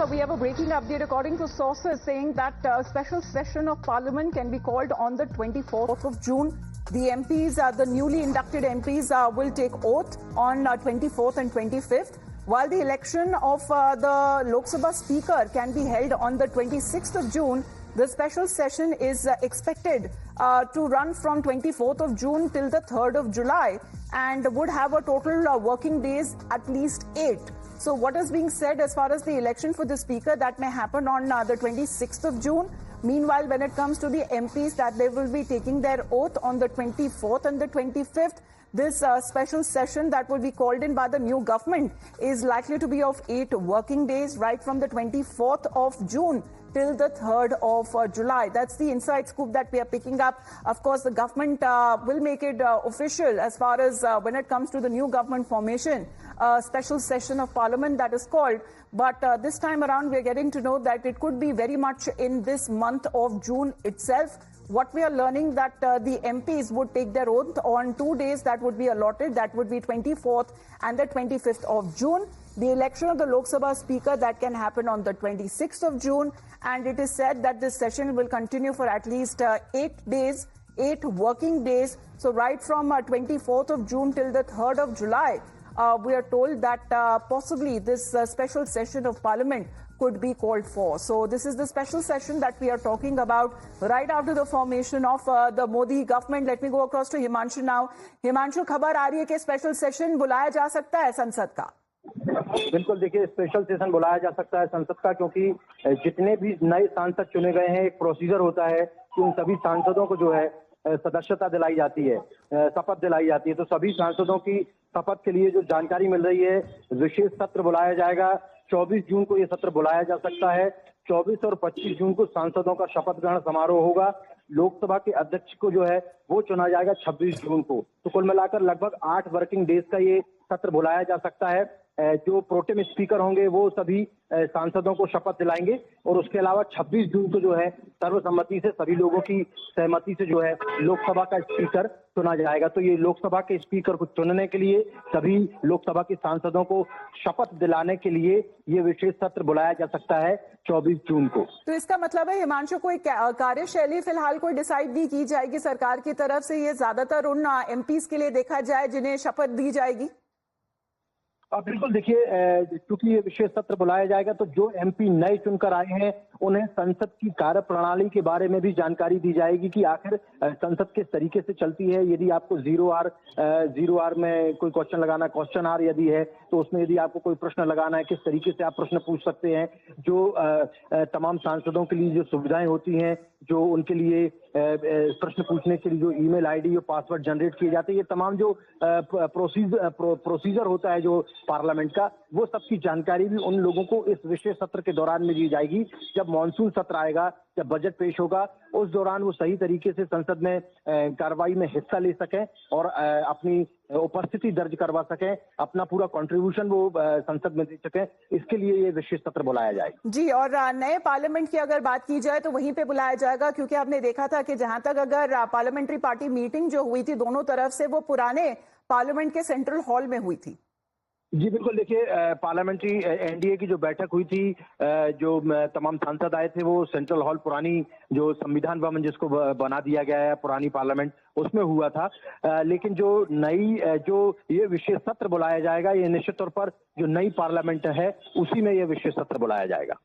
we have a breaking update according to sources saying that a special session of Parliament can be called on the 24th of June. The MPs, the newly inducted MPs will take oath on 24th and 25th, while the election of the Lok Sabha Speaker can be held on the 26th of June. The special session is expected to run from 24th of June till the 3rd of July and would have a total working days at least 8. So what is being said as far as the election for the Speaker, that may happen on the 26th of June. Meanwhile, when it comes to the MPs, that they will be taking their oath on the 24th and the 25th. This special session that will be called in by the new government is likely to be of 8 working days, right from the 24th of June till the 3rd of July. That's the inside scoop that we are picking up. Of course, the government will make it official as far as when it comes to the new government formation, a special session of Parliament that is called. But this time around, we are getting to know that it could be very much in this month of June itself. What we are learning that the MPs would take their oath on 2 days that would be allotted. That would be 24th and the 25th of June. The election of the Lok Sabha Speaker, that can happen on the 26th of June. And it is said that this session will continue for at least 8 days, 8 working days. So right from 24th of June till the 3rd of July, we are told that possibly this special session of Parliament could be called for. So this is the special session that we are talking about right after the formation of the Modi government. Let me go across to Himanshu now. Himanshu, खबर आ रही है कि special session बुलाया जा सकता है संसद का? बिल्कुल, देखिए, स्पेशल सेशन बुलाया जा सकता है संसद का, क्योंकि जितने भी नए सांसद चुने गए हैं, एक प्रोसीजर होता है कि उन सभी सांसदों को जो है सदस्यता दिलाई जाती है, शपथ दिलाई जाती है। तो सभी सांसदों की शपथ के लिए जो जानकारी मिल रही है, विशेष सत्र बुलाया जाएगा। 24 जून को ये सत्र बुलाया जा सकता है। 24 और 25 जून को सांसदों का शपथ ग्रहण समारोह होगा। लोकसभा के अध्यक्ष को जो है वो चुना जाएगा 26 जून को। तो कुल मिलाकर लगभग 8 वर्किंग डेज का ये सत्र बुलाया जा सकता है। जो प्रोटेम स्पीकर होंगे वो सभी सांसदों को शपथ दिलाएंगे और उसके अलावा 26 जून को जो है सर्वसम्मति से, सभी लोगों की सहमति से जो है लोकसभा का स्पीकर चुना जाएगा। तो ये लोकसभा के स्पीकर को चुनने के लिए, सभी लोकसभा के सांसदों को शपथ दिलाने के लिए ये विशेष सत्र बुलाया जा सकता है 24 जून को। तो इसका मतलब है हिमांशु, कोई कार्यशैली फिलहाल कोई डिसाइड नहीं की जाएगी सरकार की तरफ से? ये ज्यादातर उन एमपीज के लिए देखा जाए जिन्हें शपथ दी जाएगी? बिल्कुल, देखिए, क्योंकि ये विशेष सत्र बुलाया जाएगा तो जो एमपी नए चुनकर आए हैं उन्हें संसद की कार्यप्रणाली के बारे में भी जानकारी दी जाएगी कि आखिर संसद किस तरीके से चलती है। यदि आपको जीरो आर में कोई क्वेश्चन लगाना, क्वेश्चन आर यदि है तो उसमें यदि आपको कोई प्रश्न लगाना है, किस तरीके से आप प्रश्न पूछ सकते हैं। जो तमाम सांसदों के लिए जो सुविधाएं होती हैं, जो उनके लिए प्रश्न पूछने के लिए जो ईमेल आईडी और पासवर्ड जनरेट किए जाते हैं, ये तमाम जो प्रोसीजर होता है जो पार्लियामेंट का, वो सबकी जानकारी भी उन लोगों को इस विशेष सत्र के दौरान में दी जाएगी। जब मॉनसून सत्र आएगा, जब बजट पेश होगा, उस दौरान वो सही तरीके से संसद में कार्रवाई में हिस्सा ले सकें और अपनी उपस्थिति दर्ज करवा सकें, अपना पूरा कंट्रीब्यूशन वो संसद में दे सकें। इसके लिए ये विशेष सत्र बुलाया जाएगा। जी, और नए पार्लियामेंट की अगर बात की जाए तो वहीं पे बुलाया जाएगा, क्योंकि आपने देखा था कि जहां तक अगर पार्लियामेंट्री पार्टी मीटिंग जो हुई थी दोनों तरफ से, वो पुराने पार्लियामेंट के सेंट्रल हॉल में हुई थी। जी बिल्कुल, देखिए, पार्लियामेंट्री एनडीए की जो बैठक हुई थी, जो तमाम सांसद आए थे, वो सेंट्रल हॉल, पुरानी जो संविधान भवन जिसको बना दिया गया है, पुरानी पार्लियामेंट, उसमें हुआ था। लेकिन जो ये विशेष सत्र बुलाया जाएगा, ये निश्चित तौर पर जो नई पार्लियामेंट है उसी में ये विशेष सत्र बुलाया जाएगा।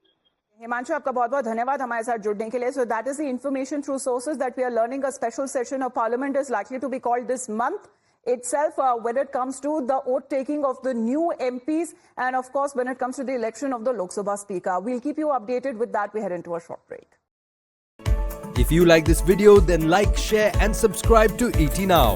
हिमांशु, आपका बहुत बहुत धन्यवाद हमारे साथ जुड़ने के लिए। So that is the information through sources that we are learning a special session of parliament is likely to be called this month itself when it comes to the oath taking of the new MPs and of course when it comes to the election of the Lok Sabha Speaker. We'll keep you updated with that. We head into a short break. If you like this video, then like, share and subscribe to ET Now.